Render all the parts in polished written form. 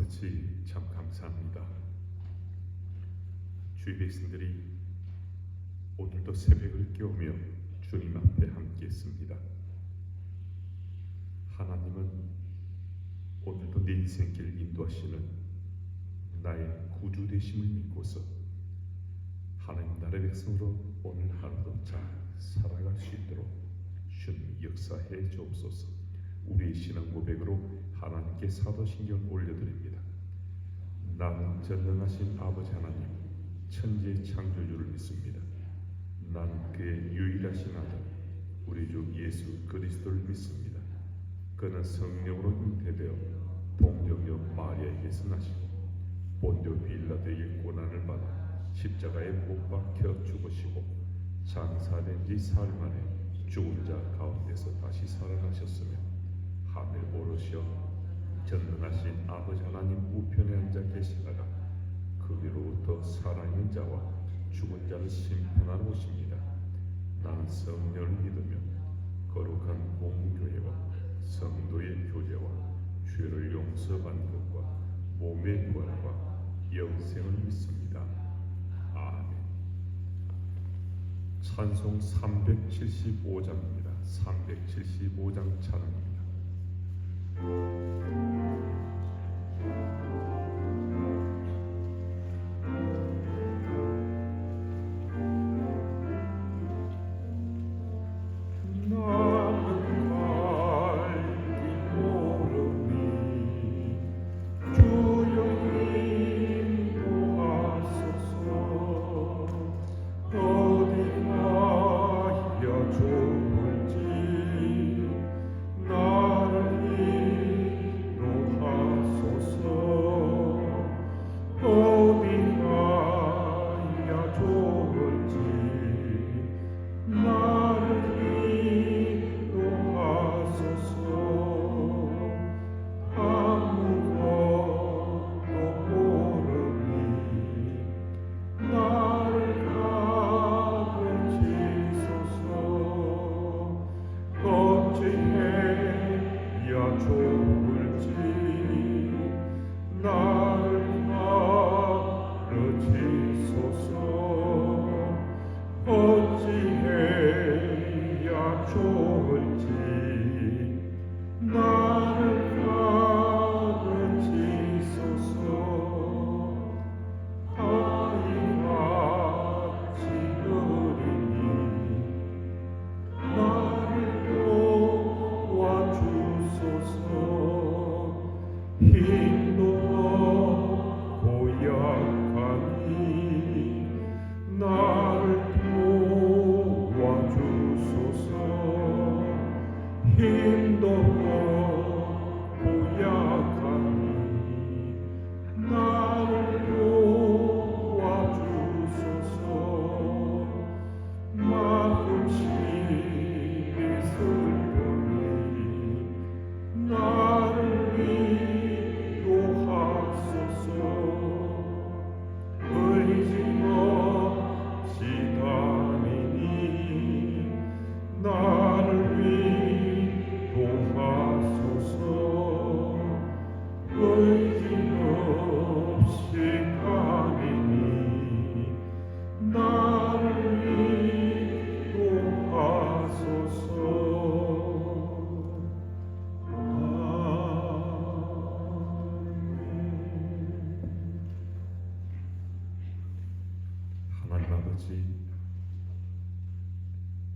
아버지, 참 감사합니다. 주의 백성들이 오늘도 새벽을 깨우며 주님 앞에 함께 있습니다. 하나님은 오늘도 내 인생길 인도하시는 나의 구주 되심을 믿고서 하나님 나라의 백성으로 오늘 하루도 잘 살아갈 수 있도록 주님 역사해 주옵소서. 우리의 신앙 고백으로 하나님께 사도신경을 올려드립니다. 나는 전능하신 아버지 하나님, 천지의 창조주를 믿습니다. 나는 그의 유일하신 아들, 우리 주 예수 그리스도를 믿습니다. 그는 성령으로 잉태되어 동정녀 마리아에게서 나시고 본디오 빌라도에게 고난을 받아 십자가에 못 박혀 죽으시고 장사된 지 사흘 만에 죽은 자 가운데서 다시 살아나셨으며 하늘 오르시어 전능하신 아버지 하나님 우편에 앉아 계시다가 거기로부터 살아있는 자와 죽은 자를 심판하러 오십니다. 나는 성령을 믿으며 거룩한 공교회와 성도의 교제와 죄를 용서받는 것과 몸의 부활과 영생을 믿습니다. 아멘. 찬송 375장입니다. 375장 찬양입니다.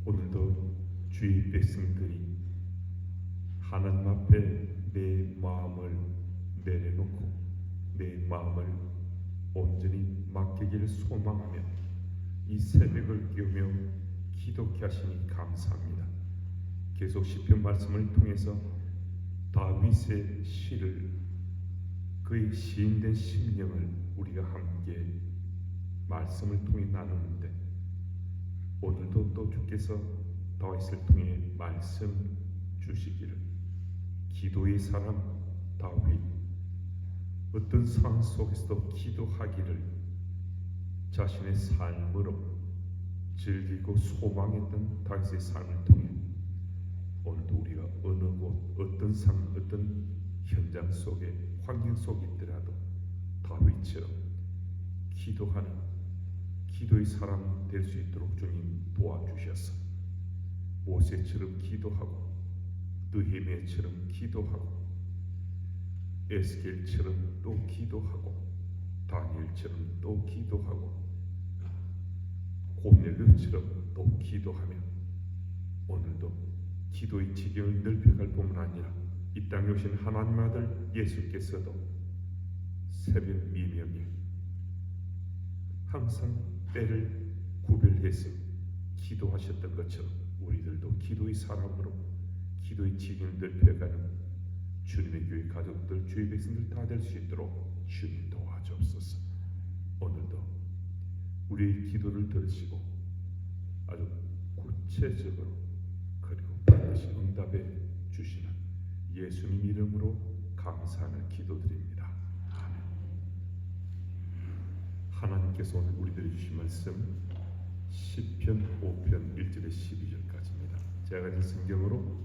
오늘도 주의 백성들이 하나님 앞에 내 마음을 내려놓고 내 마음을 온전히 맡기기를 소망하며 이 새벽을 깨우며 기도케 하시니 감사합니다. 계속 시편 말씀을 통해서 다윗의 시를 그의 시인된 심령을 우리가 함께 말씀을 통해 나누는데 오늘도 또 주께서 다윗을 통해 말씀 주시기를 기도의 사람 다윗 어떤 상황 속에서도 기도하기를 자신의 삶으로 즐기고 소망했던 다윗의 삶을 통해 오늘도 우리가 어느 곳 어떤 상황 어떤 현장 속에 환경 속에 있더라도 다윗처럼 기도하는 기도의 사람 될 수 있도록 주님 도와주셔서 모세처럼 기도하고 느헤미야처럼 기도하고 에스겔처럼 또 기도하고 다니엘처럼 또 기도하고 고넬료처럼 또 기도하며 오늘도 기도의 지경을 넓혀갈 뿐만 아니라 이 땅에 오신 하나님 아들 예수께서도 새벽 미명에 항상 때를 구별해서 기도하셨던 것처럼 우리들도 기도의 사람으로 기도의 지경을 넓혀가는 주님의 교회 가족들, 주의 백성들 다 될 수 있도록 주님 도와주옵소서. 오늘도 우리의 기도를 들으시고 아주 구체적으로 그리고 반드시 응답해 주시는 예수님 이름으로 감사하며 기도드립니다. 아멘. 하나님께서 오늘 우리들에게 주신 말씀 시편 5편 1절에 12절까지입니다. 제가 가진 성경으로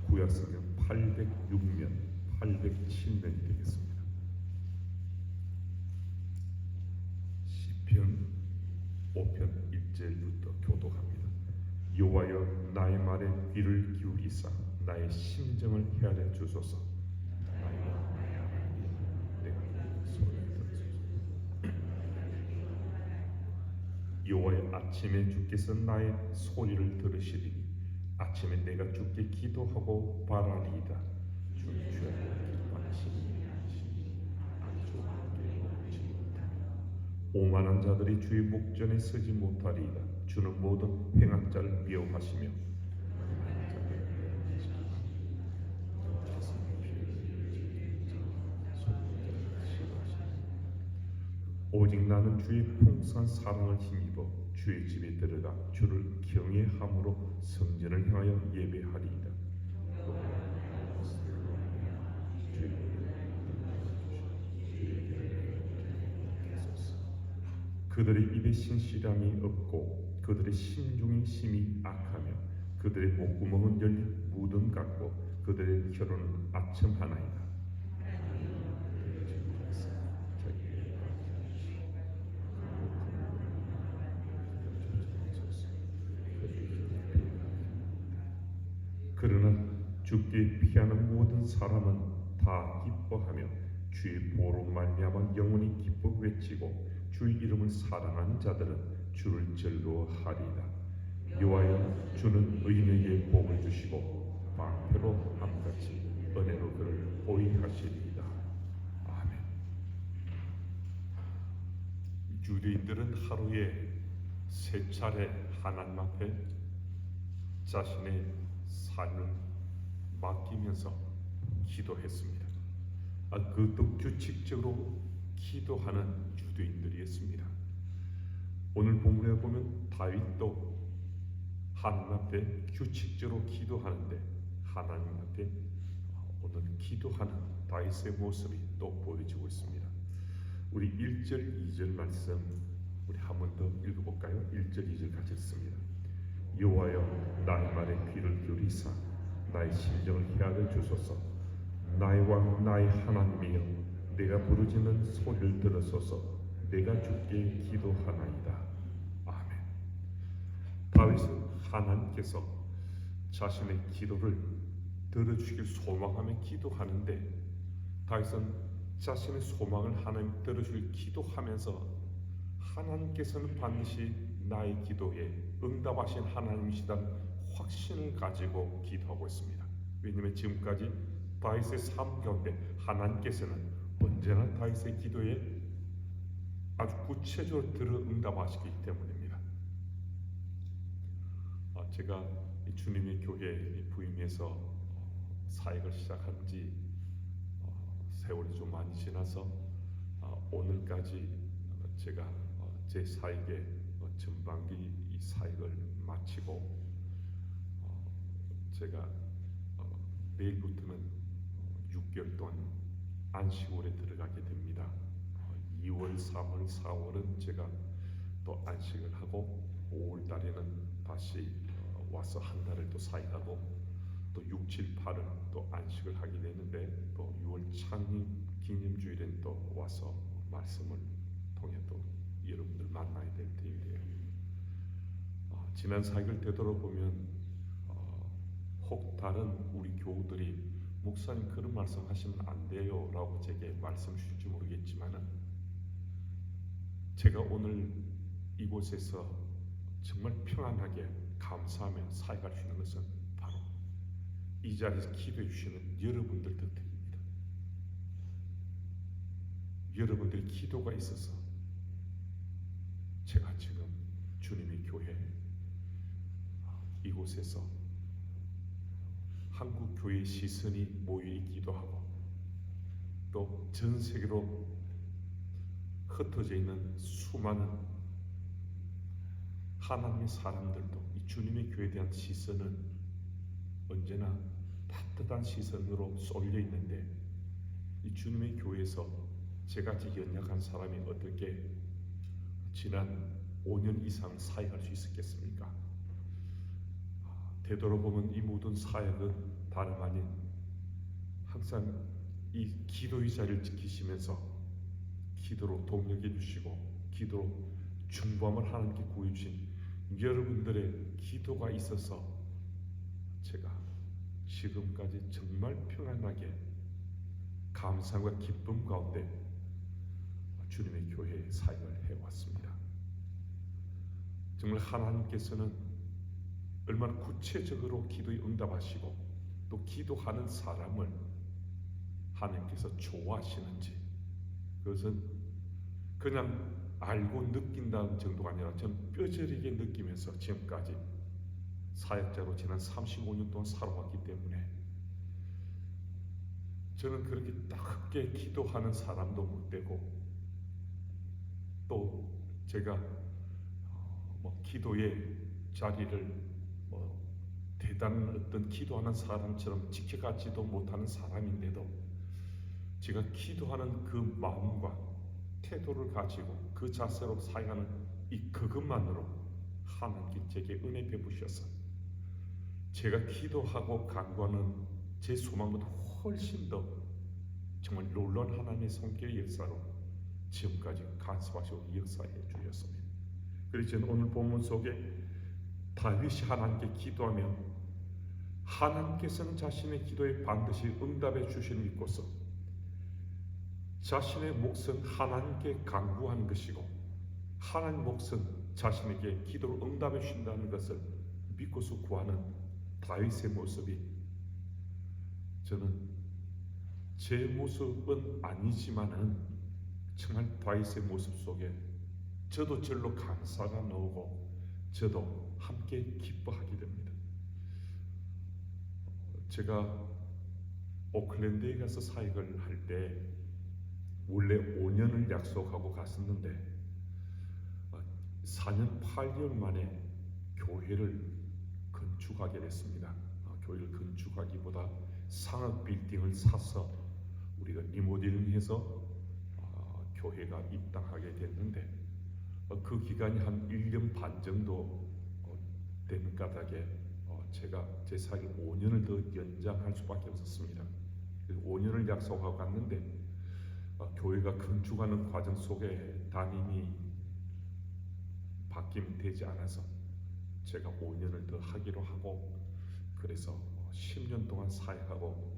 구약성경 806면 807면이 되겠습니다. 시편 5편 1절부터 교독합니다. 여호와여 나의 말에 귀를 기울이사 나의 심정을 헤아려 주소서. 나의 내가 소리를 들으소서. 여호와여 아침에 주께서 나의 소리를 들으시리니 아침에 내가 주께 기도하고 바라리이다. 주 주여 기뻐하시니 오만한 자들이 주의 목전에 서지 못하리이다. 주는 모든 행한 자를 미워하시며 오직 나는 주의 풍성한 사랑을 힘입어 주의 집에 들어가 주를 경외함으로 성전을 향하여 예배하리이다. 그들의 입에 신실함이 없고 그들의 심중이 심히 악하며 그들의 목구멍은 열린 무덤 같고 그들의 혀로는 아첨 하나이다. 그러나 주께 피하는 모든 사람은 다 기뻐하며 주의 보로 말미암아 영원히 기뻐 외치고 주의 이름을 사랑하는 자들은 주를 즐거워하리이다. 여호와여 주는 의인에게 복을 주시고 방패로 함같이 은혜로 그를 보위하시리이다. 아멘. 유대인들은 하루에 3차례 하나님 앞에 자신의 삶을 맡기면서 기도했습니다. 그것도 규칙적으로 기도하는 유대인들이었습니다. 오늘 본문에 보면 다윗도 하나님 앞에 규칙적으로 기도하는데 하나님 앞에 오늘 기도하는 다윗의 모습이 또 보여지고 있습니다. 우리 1절, 2절 말씀 우리 한 번 더 읽어볼까요? 1절, 2절 같이 읽습니다. 여호와여 나의 말에 귀를 기울이사 나의 심정을 헤아려 주소서. 나의 왕 나의 하나님이여 내가 부르짖는 소리를 들으소서. 내가 주께 기도하나이다. 아멘. 다윗은 하나님께서 자신의 기도를 들어주길 소망하며 기도하는데 다윗은 자신의 소망을 하나님 들어주길 기도하면서 하나님께서는 반드시 나의 기도에 응답하신 하나님이시다는 확신을 가지고 기도하고 있습니다. 왜냐하면 지금까지 다윗의 삶 가운데 하나님께서는 언제나 다윗의 기도에 아주 구체적으로 들어 응답하시기 때문입니다. 제가 주님의 교회에 부임해서 사역을 시작한 지 세월이 좀 많이 지나서 오늘까지 제가 제 사역의 전반기 이 사역을 마치고 제가 내일부터는 6개월 동안 안식월에 들어가게 됩니다. 2월, 3월, 4월은 제가 또 안식을 하고 5월 달에는 다시 와서 한 달을 또 사역하고 또 6, 7, 8은 또 안식을 하게 되는데 창립 기념주일엔 또 와서 말씀을 통해 또 여러분들 만나야 될 때인데요. 지난 4일 되돌아보면 혹 다른 우리 교우들이 목사님 그런 말씀 하시면 안 돼요 라고 제게 말씀 주실지 모르겠지만은 제가 오늘 이곳에서 정말 평안하게 감사하며 사역할 수 있는 것은 바로 이 자리에서 기도해 주시는 여러분들 덕택입니다. 여러분들의 기도가 있어서 제가 지금 주님의 교회 이곳에서 한국 교회의 시선이 모여 있기도 하고 또 전 세계로 흩어져 있는 수많은 하나님의 사람들도 이 주님의 교회에 대한 시선은 언제나 따뜻한 시선으로 쏠려 있는데 이 주님의 교회에서 저같이 연약한 사람이 어떻게 지난 5년 이상 사역할 수 있었겠습니까? 되돌아보면 이 모든 사역은 다름 아닌 항상 이 기도의 자리를 지키시면서 기도로 동력해 주시고 기도로 중보함을 하나님께 구해주신 여러분들의 기도가 있어서 제가 지금까지 정말 평안하게 감사와 기쁨 가운데 주님의 교회에 사역을 해왔습니다. 정말 하나님께서는 얼마나 구체적으로 기도에 응답하시고 또 기도하는 사람을 하나님께서 좋아하시는지 그것은 그냥 알고 느낀다는 정도가 아니라 저는 뼈저리게 느끼면서 지금까지 사역자로 지난 35년 동안 살아왔기 때문에 저는 그렇게 따갑게 기도하는 사람도 못 되고 또 제가 기도의 자리를 대단한 어떤 기도하는 사람처럼 지켜가지도 못하는 사람인데도 제가 기도하는 그 마음과 태도를 가지고 그 자세로 사역하는 그것만으로 하나님께 제게 은혜 베푸셔서 제가 기도하고 간구하는 제 소망보다 훨씬 더 정말 놀라운 하나님의 손길의 역사로 지금까지 간섭하시고 역사해 주셨습니다. 그래서 저는 오늘 본문 속에 다윗이 하나님께 기도하며 하나님께서는 자신의 기도에 반드시 응답해 주시는 믿고서 자신의 몫은 하나님께 간구하는 것이고 하나님 몫은 자신에게 기도로 응답해 주신다는 것을 믿고서 구하는 다윗의 모습이 저는 제 모습은 아니지만은 정말 다윗의 모습 속에 저도 절로 감사가 나오고 저도 함께 기뻐하게 됩니다. 제가 오클랜드에 가서 사역을 할 때 원래 5년을 약속하고 갔었는데 4년 8개월 만에 교회를 건축하게 됐습니다. 교회를 건축하기보다 상업 빌딩을 사서 우리가 리모델링해서 교회가 입당하게 됐는데 그 기간이 한 1년 반 정도 되는 까닭에 제가 제 사역을 5년을 더 연장할 수밖에 없었습니다. 5년을 약속하고 갔는데 교회가 건축하는 과정 속에 담임이 바뀌면 되지 않아서 제가 5년을 더 하기로 하고 그래서 10년 동안 사역하고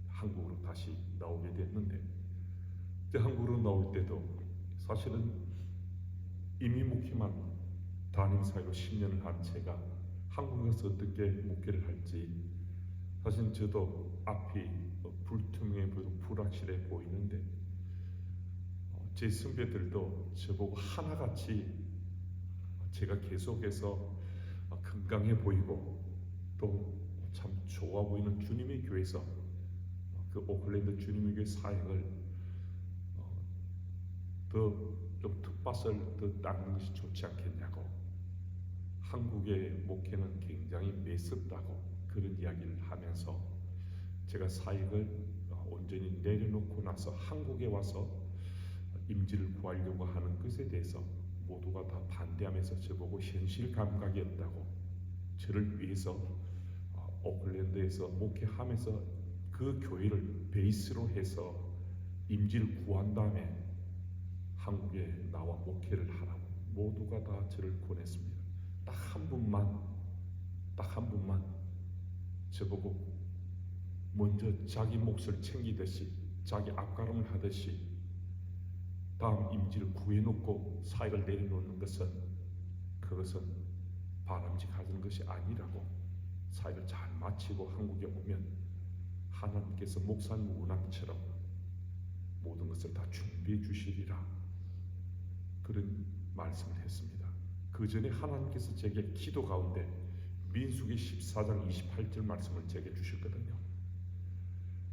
한국으로 다시 나오게 됐는데 한국으로 나올 때도 사실은 이미 목회만 담임 사역으로 10년을 한 제가 한국에 가서 어떻게 목회를 할지 사실 저도 앞이 불투명해 보이고 불확실해 보이는데 제 선배들도 저보고 하나같이 제가 계속해서 건강해 보이고 또 참 좋아 보이는 주님의 교회에서 그 오클랜드 주님의 교회 사역을 더 좀 텃밭을 더 닦는 것이 좋지 않겠냐고 한국의 목회는 굉장히 매섭다고 그런 이야기를 하면서 제가 사역을 온전히 내려놓고 나서 한국에 와서 임지를 구하려고 하는 것에 대해서 모두가 다 반대하면서 저보고 현실 감각이 없다고 저를 위해서 오클랜드에서 목회하면서 그 교회를 베이스로 해서 임지를 구한 다음에 한국에 나와 목회를 하라고 모두가 다 저를 권했습니다. 딱 한 분만 저보고 먼저 자기 몫을 챙기듯이 자기 앞가름을 하듯이 다음 임지를 구해놓고 사역을 내려놓는 것은 그것은 바람직하던 것이 아니라고, 사역을 잘 마치고 한국에 오면 하나님께서 목사님 운항처럼 모든 것을 다 준비해 주시리라, 그런 말씀을 했습니다. 그 전에 하나님께서 제게 기도 가운데 민수기 14장 28절 말씀을 제게 주셨거든요.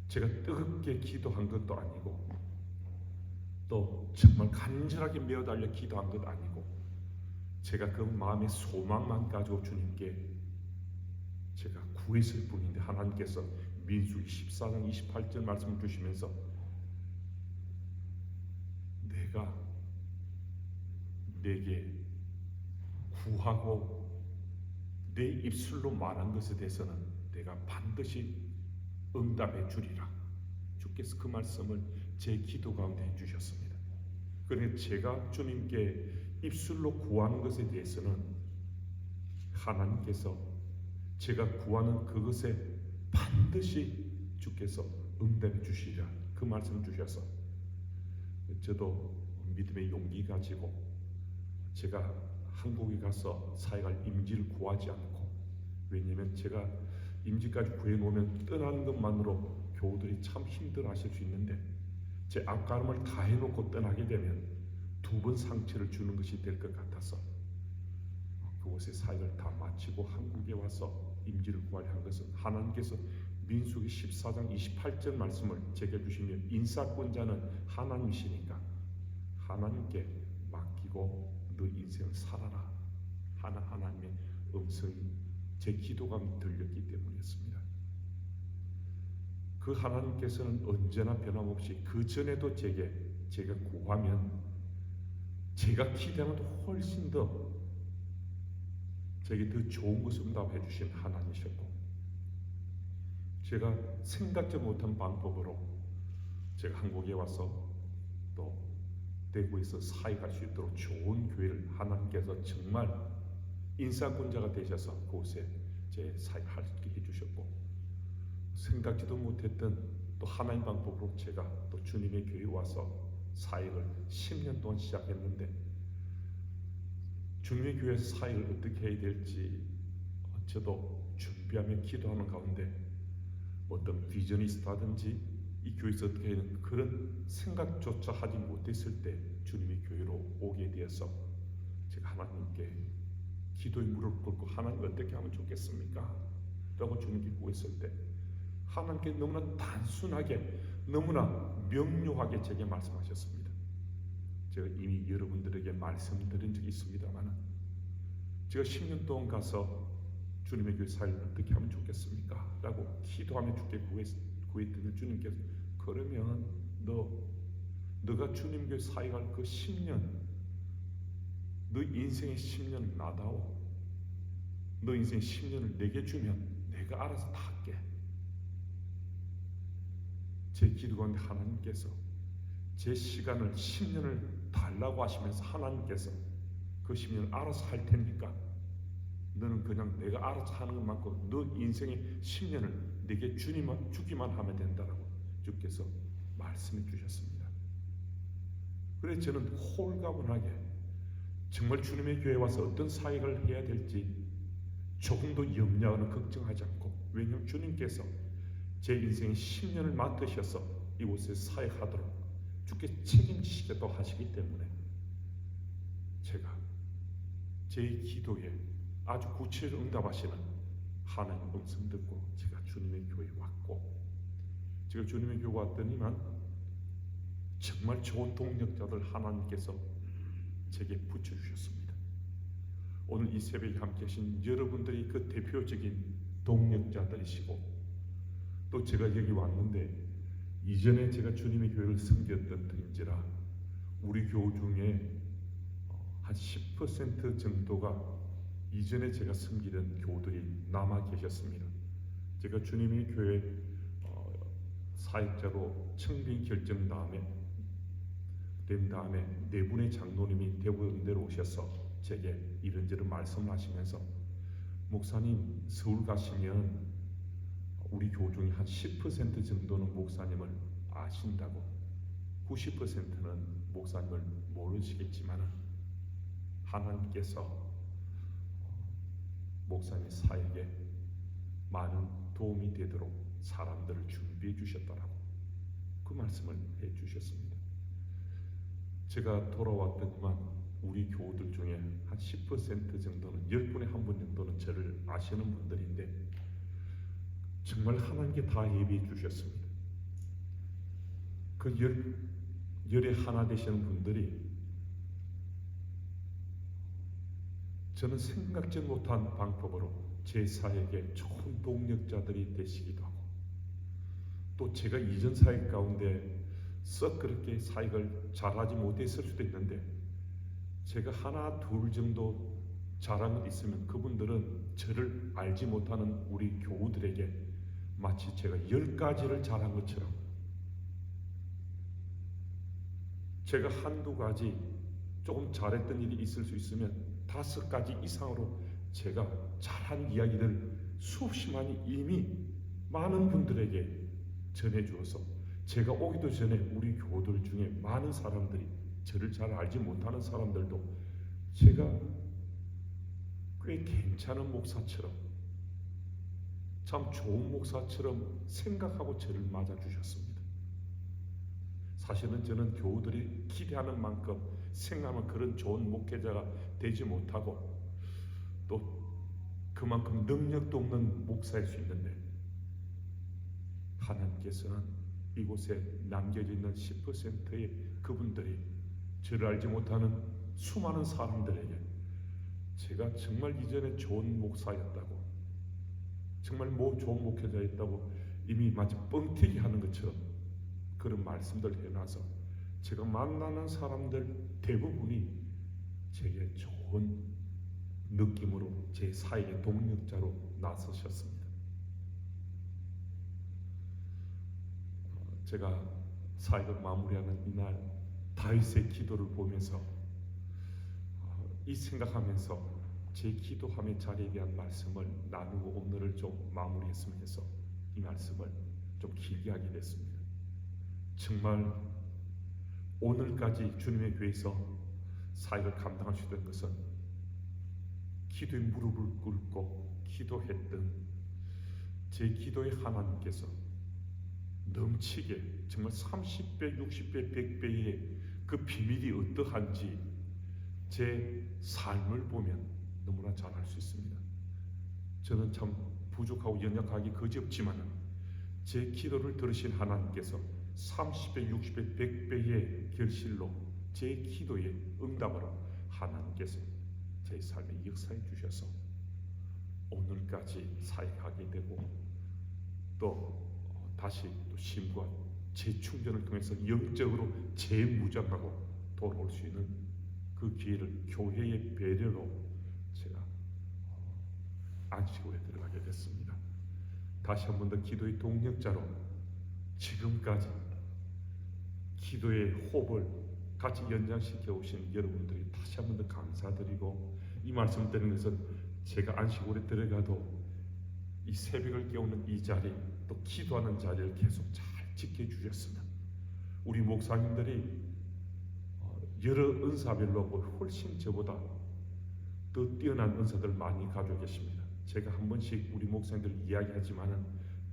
제가 뜨겁게 기도한 것도 아니고 또 정말 간절하게 메어달려 기도한 것 아니고 제가 그 마음의 소망만 가지고 주님께 제가 구했을 뿐인데 하나님께서 민수기 14장 28절 말씀을 주시면서 내가 내게 구하고 내 입술로 말한 것에 대해서는 내가 반드시 응답해 주리라. 주께서 그 말씀을 제 기도 가운데 해주셨습니다. 그러니까 제가 주님께 입술로 구하는 것에 대해서는 하나님께서 제가 구하는 그것에 반드시 주께서 응답해 주시리라, 그 말씀을 주셔서 저도 믿음의 용기 가지고 제가 한국에 가서 사역할 임지를 구하지 않고, 왜냐하면 제가 임지까지 구해놓으면 떠나는 것만으로 교우들이 참 힘들어하실 수 있는데 제 앞가름을 다 해놓고 떠나게 되면 두 번 상처를 주는 것이 될 것 같아서 그곳에 사역을 다 마치고 한국에 와서 임지를 구하려 한 것은 하나님께서 민수기 14장 28절 말씀을 제게 주시면 인사권자는 하나님이시니까 하나님께 맡기고 너 인생을 살아라 하는 하나님의 음성이 제 기도가 들렸기 때문이었습니다. 그 하나님께서는 언제나 변함없이 그 전에도 제가 구하면 제가 기대하는 훨씬 더 제게 더 좋은 것을 응답해 주신 하나님이셨고, 제가 생각지 못한 방법으로 제가 한국에 와서 또 대구에서 사역할 수 있도록 좋은 교회를 하나님께서 정말 인사권자가 되셔서 그곳에 제 사역하게 해주셨고, 생각지도 못했던 또 하나님 방법으로 제가 또 주님의 교회에 와서 사역을 10년 동안 시작했는데 주님의 교회에서 사역을 어떻게 해야 될지 저도 준비하며 기도하는 가운데 어떤 비전이 있다든지 이 교회에서 어떻게 해야 되는 그런 생각조차 하지 못했을 때 주님의 교회로 오게 되어서 제가 하나님께 기도의 무릎을 꿇고 하나님 어떻게 하면 좋겠습니까? 라고 주님께 구했을 때 하나님께 너무나 단순하게 너무나 명료하게 제게 말씀하셨습니다. 제가 이미 여러분들에게 말씀드린 적이 있습니다만 제가 10년 동안 가서 주님의 교회 사역을 어떻게 하면 좋겠습니까? 라고 기도하며 주께 구했더니 주님께서 그러면 너가 주님 교회 사역할 그 10년 너 인생의 10년을 나다오. 너 인생의 10년을 내게 주면 내가 알아서 다 할게. 제 기도 가운데 하나님께서 제 시간을 10년을 달라고 하시면서 하나님께서 그 10년을 알아서 할 테니까 너는 그냥 내가 알아서 하는 것만큼 너 인생의 10년을 내게 주기만 하면 된다라고 주께서 말씀해 주셨습니다. 그래서 저는 홀가분하게 정말 주님의 교회에 와서 어떤 사역을 해야 될지 조금도 염려하거나 걱정하지 않고, 왜냐하면 주님께서 제 인생의 10년을 맡으셔서 이곳에 사역하도록 주께 책임지시겠다고 하시기 때문에 제가 제 기도에 아주 구체적으로 응답하시는 하나님 음성 듣고 제가 주님의 교회에 왔고, 제가 주님의 교회 왔더니만 정말 좋은 동력자들 하나님께서 제게 붙여주셨습니다. 오늘 이 새벽에 함께 계신 여러분들이 그 대표적인 동력자들이시고, 또 제가 여기 왔는데 이전에 제가 주님의 교회를 섬겼던 터인지라 우리 교우 중에 한 10% 정도가 이전에 제가 섬기던 교우들이 남아 계셨습니다. 제가 주님의 교회 사역자로 청빙 결정 된 다음에 네 분의 장로님이 대구원대로 오셔서 제게 이런저런 말씀하시면서 목사님 서울 가시면 우리 교 중에 한 10% 정도는 목사님을 아신다고, 90%는 목사님을 모르시겠지만 하나님께서 목사님 사역에 많은 도움이 되도록 사람들을 준비해 주셨다라고 그 말씀을 해 주셨습니다. 제가 돌아왔더니만 우리 교우들 중에 한 10% 정도는 10분에 한 분 정도는 저를 아시는 분들인데 정말 하나님께 다 예비해 주셨습니다. 그 열의 하나 되시는 분들이 저는 생각지 못한 방법으로 제 사역에 좋은 동력자들이 되시기도 하고, 또 제가 이전 사역 가운데 썩 그렇게 사역을 잘하지 못했을 수도 있는데 제가 하나 둘 정도 잘한 것 있으면 그분들은 저를 알지 못하는 우리 교우들에게 마치 제가 10가지를 잘한 것처럼, 제가 한두 가지 조금 잘했던 일이 있을 수 있으면 5가지 이상으로 제가 잘한 이야기들 수없이 많이 이미 많은 분들에게 전해주어서 제가 오기도 전에 우리 교우들 중에 많은 사람들이, 저를 잘 알지 못하는 사람들도 제가 꽤 괜찮은 목사처럼, 참 좋은 목사처럼 생각하고 저를 맞아주셨습니다. 사실은 저는 교우들이 기대하는 만큼 생각하면 그런 좋은 목회자가 되지 못하고 또 그만큼 능력도 없는 목사일 수 있는데, 하나님께서는 이곳에 남겨져 있는 10%의 그분들이 저를 알지 못하는 수많은 사람들에게 제가 정말 이전에 좋은 목사였다고, 정말 좋은 목회자였다고 이미 마치 뻥튀기 하는 것처럼 그런 말씀들 해놔서 제가 만나는 사람들 대부분이 제게 좋은 느낌으로 제 사역의 동력자로 나서셨습니다. 제가 사역을 마무리하는 이날 다윗의 기도를 보면서 이 생각하면서 제 기도함의 자리에 대한 말씀을 나누고 오늘을 좀 마무리했으면 해서 이 말씀을 좀 길게 하게 됐습니다. 정말 오늘까지 주님의 교회에서 사역을 감당할 수 있던 것은 기도에 무릎을 꿇고 기도했던 제 기도의 하나님께서 넘치게 정말 30배, 60배, 100배의 그 비밀이 어떠한지 제 삶을 보면 너무나 잘 알 수 있습니다. 저는 참 부족하고 연약하기 그지없지만 제 기도를 들으신 하나님께서 30배, 60배, 100배의 결실로 제 기도의 응답으로 하나님께서 제 삶에 역사해 주셔서 오늘까지 사역하게 되고 또 다시 또 쉼과 재충전을 통해서 영적으로 재무장하고 돌아올 수 있는 그 기회를 교회의 배려로 제가 안식일에 들어가게 됐습니다. 다시 한 번 더 기도의 동력자로 지금까지 기도의 호흡을 같이 연장시켜 오신 여러분들이 다시 한 번 더 감사드리고, 이 말씀 드리는 것은 제가 안식일에 들어가도 이 새벽을 깨우는 이 자리, 또 기도하는 자리를 계속 잘 지켜주셨으면 우리 목사님들이 여러 은사별로 훨씬 저보다 더 뛰어난 은사들 많이 가지고 계십니다. 제가 한 번씩 우리 목사님들 이야기하지만은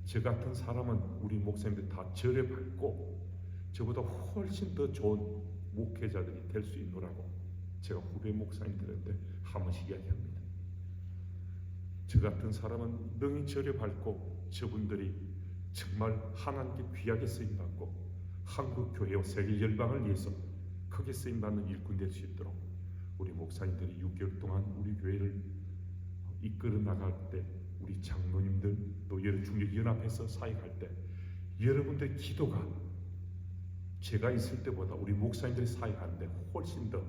저 같은 사람은 우리 목사님들 다 절에 밟고 저보다 훨씬 더 좋은 목회자들이 될 수 있노라고 제가 후배 목사님들한테 한 번씩 이야기합니다. 저 같은 사람은 능히 절에 밟고 저분들이 정말 하나님께 귀하게 쓰임받고 한국 교회와 세계 열방을 위해서 크게 쓰임받는 일꾼 될 수 있도록 우리 목사님들이 6개월 동안 우리 교회를 이끌어 나갈 때, 우리 장로님들 또 여러 중직연합해서 사역할 때 여러분들의 기도가 제가 있을 때보다 우리 목사님들이 사역하는데 훨씬 더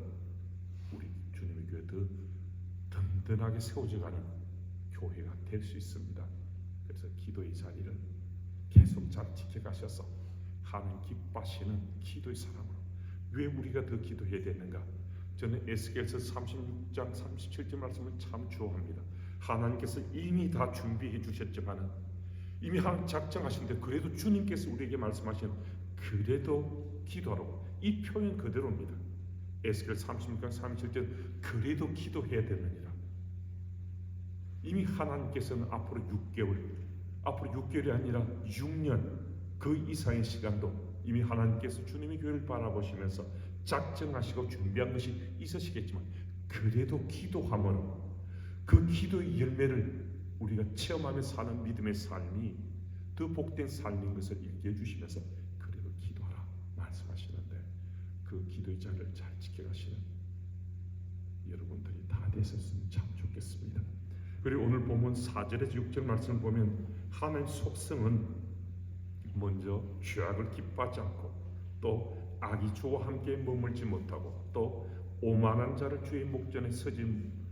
우리 주님의 교회 더 든든하게 세워져가는 교회가 될 수 있습니다. 그래서 기도의 자리를 계속 잘 지켜가셔서 하나님 기뻐하시는 기도의 사람으로 왜 우리가 더 기도해야 되는가? 저는 에스겔서 36장 37절 말씀을 참 좋아합니다. 하나님께서 이미 다 준비해 주셨지만은 이미 하나님 작정하신데 그래도 주님께서 우리에게 말씀하시는 그래도 기도하라고, 이 표현 그대로입니다. 에스겔 36장 37절 그래도 기도해야 되느니라. 이미 하나님께서는 앞으로 6개월이 아니라 6년 그 이상의 시간도 이미 하나님께서 주님의 교회를 바라보시면서 작정하시고 준비한 것이 있으시겠지만 그래도 기도함으로 그 기도의 열매를 우리가 체험하며 사는 믿음의 삶이 더 복된 삶인 것을 일깨워 주시면서 그래도 기도하라 말씀하시는데 그 기도의 자리를 잘 지켜가시는 여러분들이 다 되셨으면 참 좋겠습니다. 그리고 오늘 보면 4절에서 6절 말씀을 보면 하나님의 속성은 먼저 죄악을 기뻐하지 않고 또 악이 주와 함께 머물지 못하고 또 오만한 자를 주의 목전에 서지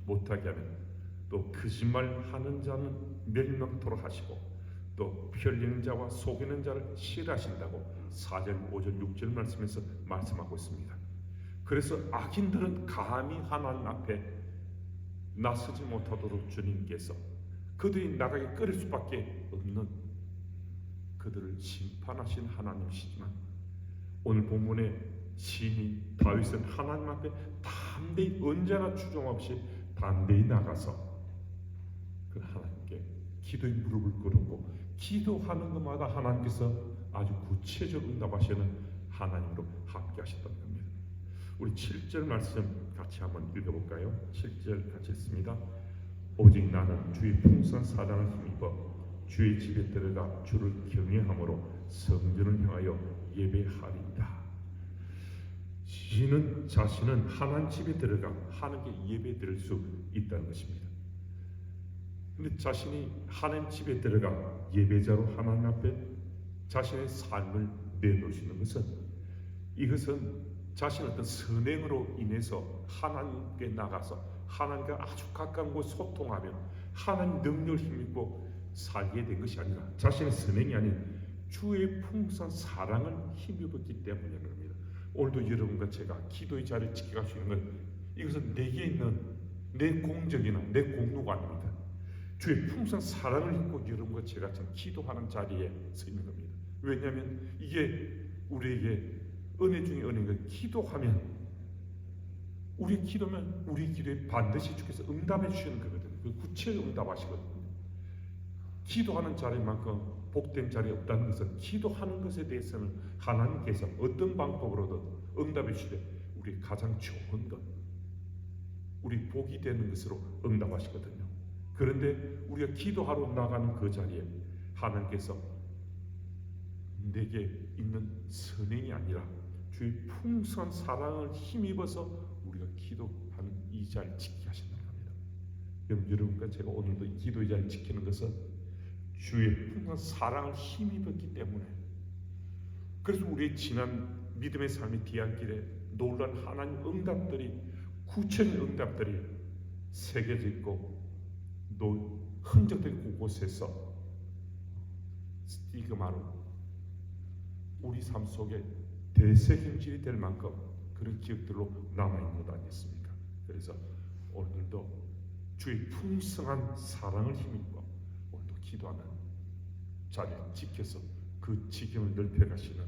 못하게 하면 또 거짓말하는 자는 멸망토록 하시고 또 편리는 자와 속이는 자를 싫어하신다고 4절, 5절, 6절 말씀에서 말씀하고 있습니다. 그래서 악인들은 감히 하나님 앞에 나서지 못하도록 주님께서 그들이 나가게 끌을 수밖에 없는 그들을 심판하신 하나님이시지만 오늘 본문의 시인 다윗은 하나님 앞에 담대히 언제나 주저 없이 담대히 나가서 그 하나님께 기도의 무릎을 꿇고 기도하는 것마다 하나님께서 아주 구체적으로 응답하시는 하나님으로 함께 하셨던 겁니다. 우리 7절 말씀 같이 한번 읽어볼까요? 7절 같이 했습니다. 오직 나는 주의 풍성한 사랑을 힘입어 주의 집에 들어가 주를 경외함으로 성전을 향하여 예배하리이다. 시인은 자신은 하나님 집에 들어가 하나님께 예배 드릴 수 있다는 것입니다. 근데 자신이 하나님 집에 들어가 예배자로 하나님 앞에 자신의 삶을 내놓으시는 것은 이것은 자신의 어떤 선행으로 인해서 하나님께 나가서 하나님과 아주 가까운 곳 소통하며 하나님 능력을 힘입고 살게 된 것이 아니라 자신의 선행이 아닌 주의 풍성한 사랑을 힘입었기 때문이라는 겁니다. 오늘도 여러분과 제가 기도의 자리를 지켜갈 수 있는 건 이것은 내게 있는 내 공적이나 내 공로가 아닙니다. 주의 풍성한 사랑을 입고 여러분과 제가 참 기도하는 자리에 서 있는 겁니다. 왜냐하면 이게 우리에게 은혜 중에 은혜인 거예요. 기도하면 우리 기도면 우리 기도에 반드시 주께서 응답해 주시는 거거든요. 그 구체적으로 응답하시거든요. 기도하는 자리만큼 복된 자리 없다는 것은 기도하는 것에 대해서는 하나님께서 어떤 방법으로든 응답해 주시되 우리 가장 좋은 것, 우리 복이 되는 것으로 응답하시거든요. 그런데 우리가 기도하러 나가는 그 자리에 하나님께서 내게 있는 선행이 아니라 주의 풍성한 사랑을 힘입어서 우리가 기도하는 이 자리를 지키게 하신다는 겁니다. 그럼 여러분과 제가 오늘도 이 기도의 자리를 지키는 것은 주의 풍성한 사랑을 힘입었기 때문에, 그래서 우리의 지난 믿음의 삶의 뒤안길에 놀란 하나님 응답들이, 구체적인 응답들이 새겨져 있고 또 흔적된 곳곳에서 스티그마로 우리 삶 속에 대책임질이 될 만큼 그런 기억들로 남아있는 것 아니겠습니까? 그래서 오늘도 주의 풍성한 사랑을 힘입고 오늘도 기도하는 자리를 지켜서 그 지경을 넓혀가시는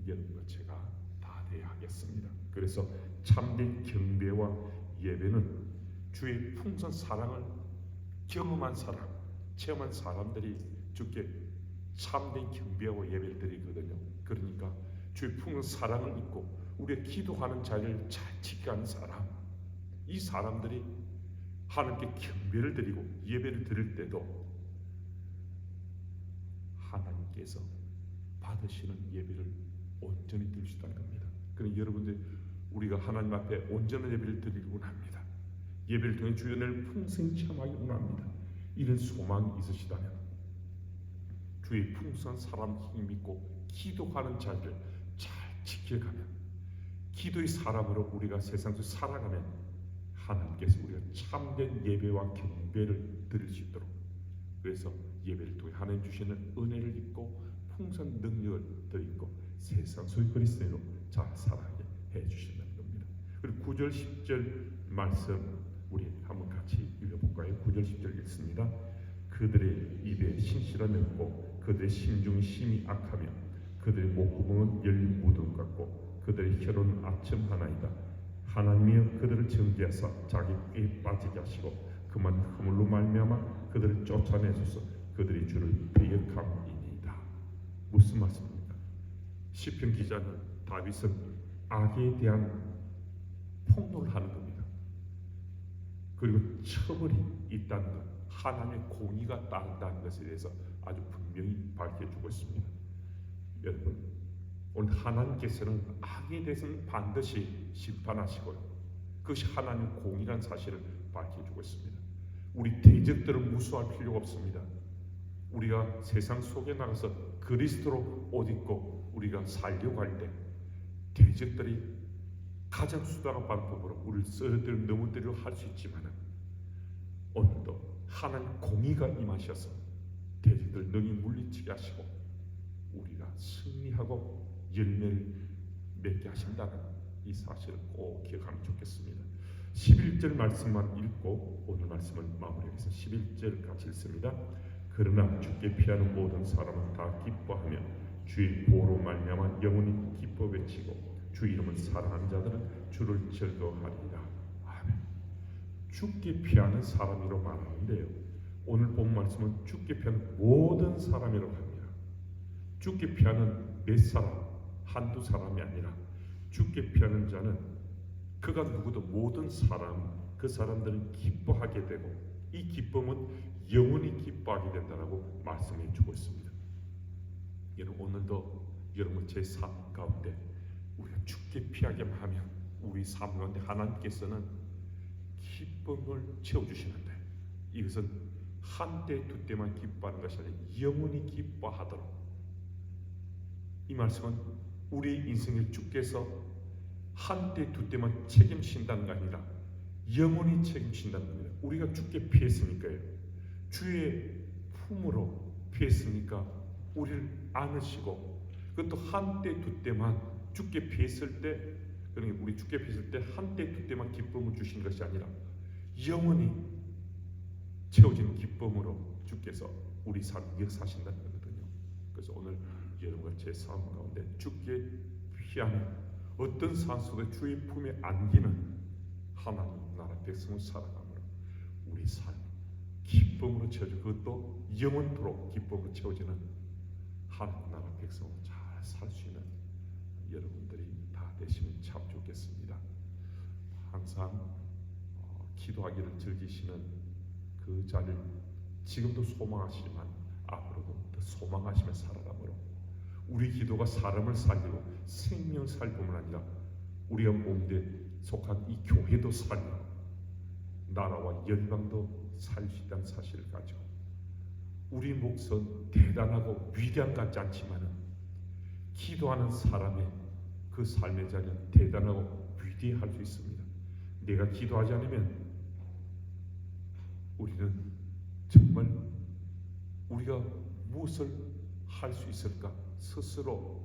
여러분과 제가 다 되어야 하겠습니다. 그래서 참된 경배와 예배는 주의 풍성한 사랑을 경험한 사람, 체험한 사람들이 주께 참된 경배와 예배를 드리거든요. 그러니까 주의 풍성한 사랑을 입고 우리가 기도하는 자리를 잘 지켜가는 사람, 이 사람들이 하나님께 경배를 드리고 예배를 드릴 때도 하나님께서 받으시는 예배를 온전히 드릴 수 있다는 겁니다. 그럼 여러분들 우리가 하나님 앞에 온전한 예배를 드리기 원합니다. 예배를 통해 주의 은혜를 풍성히 체험하기 원합니다. 이런 소망이 있으시다면 주의 풍성한 사람 힘 믿고 기도하는 자리를 잘 지켜가면, 기도의 사람으로 우리가 세상 속에 살아가면 하나님께서 우리가 참된 예배와 경배를 드릴 수 있도록 그래서 예배를 통해 하나님 주시는 은혜를 입고 풍성한 능력을 더 입고 세상 속의 그리스도인으로 잘 살아가게 해주신다는 겁니다. 그리고 9절 10절 말씀 우리 한번 같이 읽어볼까요? 9절 10절 읽습니다. 그들의 입에 신실함이 없고 그들의 심중이 심히 악하며 그들의 목구멍은 열린 무덤 같고 그들의 혀로는 아첨 하나이다. 하나님이여 그들을 정죄하사 자기 꾀에 빠지게 하시고 그만 허물로 말미암아 그들을 쫓아내소서. 그들이 주를 배역함이니이다. 무슨 말씀입니까? 시편 기자는 다윗은 악에 대한 폭로를 하는 겁니다. 그리고 처벌이 있다는 것, 하나님의 공의가 따른다는 것에 대해서 아주 분명히 밝혀주고 있습니다. 여러분, 오늘 하나님께서는 악에 대해서는 반드시 심판하시고요. 그것이 하나님의 공의라는 사실을 밝혀주고 있습니다. 우리 대적들은 무수할 필요가 없습니다. 우리가 세상 속에 나가서 그리스도로 옷 입고 우리가 살려고 할 때 대적들이 가장 수단한 방법으로 우리를 쓰러뜨리고 넘어뜨리려 할 수 있지만 오늘도 하나님 공의가 임하셔서 대적들 능히 물리치게 하시고 우리가 승리하고 열매를 맺게 하신다는 이 사실을 꼭 기억하면 좋겠습니다. 11절 말씀만 읽고 오늘 말씀을 마무리해서 11절 같이 읽습니다. 그러나 주께 피하는 모든 사람은 다 기뻐하며 주의 보로 말미암아 영원히 기뻐 외치고 주 이름을 사랑하는 자들은 주를 즐거워하리라. 아멘. 주께 피하는 사람이라고 말하는데요, 오늘 본 말씀은 주께 피하는 모든 사람이라고 합니다. 주께 피하는 몇 사람, 한두 사람이 아니라 주께 피하는 자는 그가 누구도 모든 사람, 그 사람들은 기뻐하게 되고 이 기쁨은 영원히 기뻐하게 된다고 말씀해 주고 있습니다. 여러분, 오늘도 여러분 제 삶 가운데 우리가 주께 피하게만 하면 우리 삶 가운데 하나님께서는 기쁨을 채워주시는데 이것은 한때 두 때만 기뻐하는 것이 아니라 영원히 기뻐하도록, 이 말씀은 우리 인생을 주께서 한때 두 때만 책임진다는 게 아니라 영원히 책임진다는 겁니다. 우리가 주께 피했으니까요. 주의 품으로 피했으니까 우리를 안으시고, 그것도 한때 두 때만 주께 피했을 때, 그러니까 우리 주께 피했을 때 한때 두 때만 기쁨을 주신 것이 아니라 영원히 채워지는 기쁨으로 주께서 우리 삶을 역사하신다는 거거든요. 그래서 오늘 여러분과 제 삶 가운데 주께 피하는 어떤 삶 속에 주의 품에 안기는 하나님 나라 백성을 살아가므로 우리 삶 기쁨으로 채워지고 그것도 영원토록 기쁨으로 채워지는 하나님 나라 백성으로 잘 살 수 있는 여러분들이 다 되시면 참 좋겠습니다. 항상 기도하기를 즐기시는 그 자리를 지금도 소망하시지만 앞으로도 더 소망하시며 살아가므로 우리 기도가 사람을 살리고 생명을 살릴 뿐만 아니라 우리가 몸에 속한 이 교회도 살리고 나라와 열방도 살릴 수 있다는 사실을 가지고 우리 몫은 대단하고 위대한 것 같지 않지만 기도하는 사람의 그 삶의 자리는 대단하고 위대할 수 있습니다. 내가 기도하지 않으면 우리는 정말 우리가 무엇을 할 수 있을까 스스로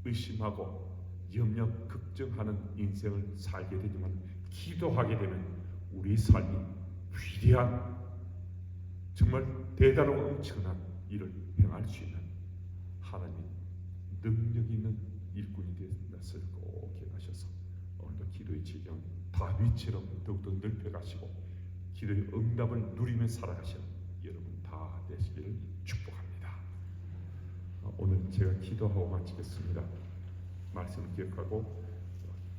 의심하고 염려 걱정하는 인생을 살게 되지만 기도하게 되면 우리 삶이 위대한 정말 대단하고 엄청난 일을 행할 수 있는 하나님 능력 있는 일꾼이 되는 것을 꼭 기억하셔서 오늘도 기도의 지경 다윗처럼 더욱더 넓혀가시고 기도의 응답을 누리며 살아가시는 여러분 다 되시기를 축복합니다. 오늘 제가 기도하고 마치겠습니다. 말씀을 기억하고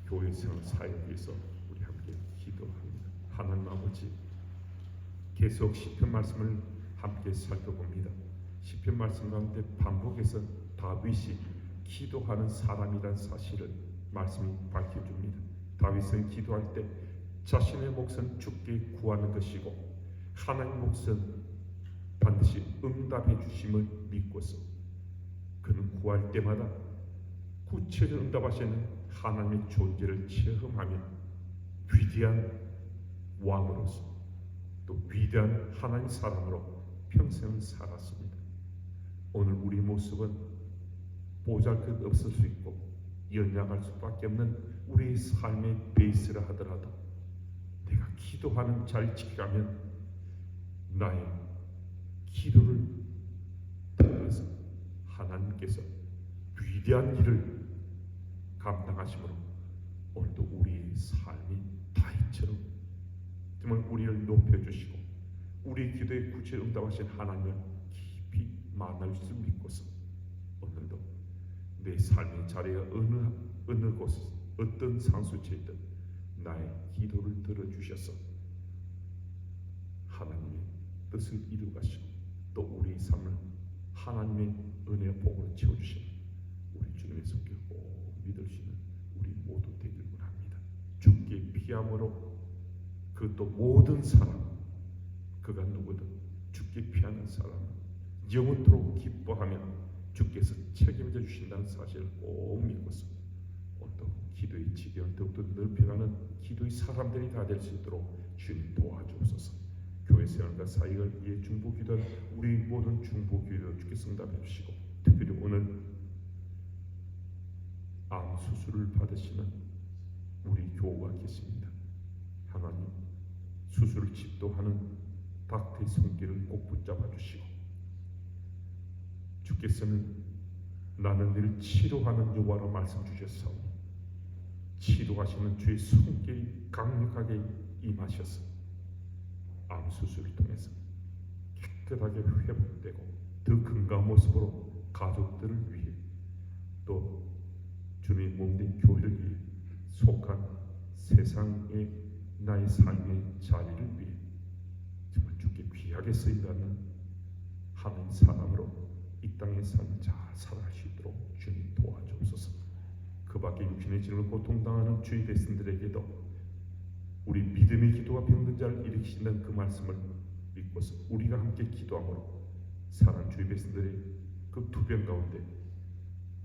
교회 생활 사역을 위해서 우리 함께 기도합니다. 하나님 아버지, 계속 시편 말씀을 함께 살펴봅니다. 시편 말씀 가운데 반복해서 다윗이 기도하는 사람이란 사실을 말씀이 밝혀줍니다. 다윗은 기도할 때 자신의 몫은 주께 구하는 것이고 하나님의 몫은 반드시 응답해 주심을 믿고서 그는 구할 때마다 구체적으로 응답하시는 하나님의 존재를 체험하며 위대한 왕으로서 또 위대한 하나님 사람으로 평생을 살았습니다. 오늘 우리 모습은 보잘것없을 수 있고 연약할 수밖에 없는 우리의 삶의 베이스라 하더라도 내가 기도하는 잘 지켜가면 나의 기도를 통해서 하나님께서 위대한 일을 감당하심으로 오늘도 우리의 삶이 다윗처럼 정말 우리를 높여주시고 우리 기도에 구체 응답하신 하나님을 깊이 만날 수 믿고서 오늘도 내 삶의 자리가 어느 곳 어떤 상수처이든 나의 기도를 들어주셔서 하나님의 뜻을 이루가시고 또 우리의 삶을 하나님의 은혜와 복으로 채워주시는 우리 주님의 손길 꼭 믿을 수 있는 우리 모두 되길 원합니다. 주께 피함으로 그것도 모든 사람 그가 누구든 주께 피하는 사람은 영원토록 기뻐하며 주께서 책임져 주신다는 사실을 꼭 믿고서 또 기도의 지경을 더욱더 넓혀가는 기도의 사람들이 다 될 수 있도록 주님 도와주옵소서. 교회 생활과 사역을 위해 중보기도한 우리 모든 중보기도 주께서 응답해 주시고 특별히 오늘 암 수술을 받으시는 우리 교우가 계십니다. 하나님 수술을 집도하는 닥터의 손길을 꼭 붙잡아 주시고 주께서는 나는 늘 치료하는 여호와라 말씀 주셨사오니 치료하시는 주의 손길이 강력하게 임하셔서 암 수술을 통해서 깨끗하게 회복되고 더 건강한 모습으로 가족들을 위해 또 주님의 몸된 교회를 위해 속한 세상의 나의 삶의 자리를 위해 정말 주께 귀하게 쓰인다는 하나님 사람으로 이 땅의 삶을 잘 살아갈 수 있도록 주님 도와주옵소서. 그 밖에 육신의 질로 고통당하는 주의 백성들에게도 우리 믿음의 기도가 병든 자를 일으키신다는 그 말씀을 믿고서 우리가 함께 기도함으로 사랑 주의 백성들의 그 투병 가운데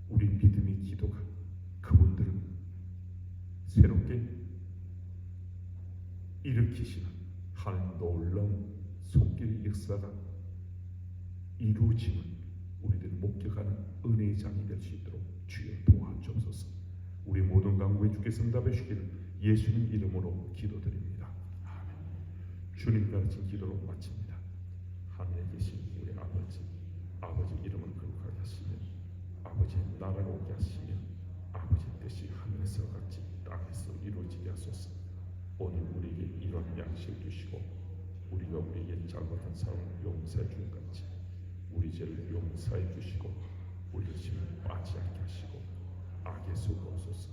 우리 믿음의 기도가 그분들을 새롭게 일으키시는 하나님 놀라운 손길의 역사가 이루어지는 우리들 목격하는 은혜의 장이 될 수 있도록 주여 도와주옵소서. 우리 모든 간구에 주께서 응답해 주시기를 예수님 이름으로 기도드립니다. 아멘. 주님 가르친 기도로 마칩니다. 하늘에 계신 우리 아버지 이름을 거룩하게 하시며 아버지의 나라가 오게 하시며 아버지의 뜻이 하늘에서 같이 땅에서 이루어지게 하소서. 오늘 우리에게 이런 양식을 주시고 우리가 우리에게 잘못한 사람을 용서해 준 같이 우리 죄를 용서해 주시고 우리를 시험에 빠지 않게 하시고 악에서 구하소서.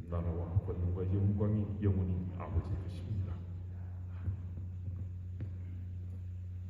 나라와 권능과 영광이 영원히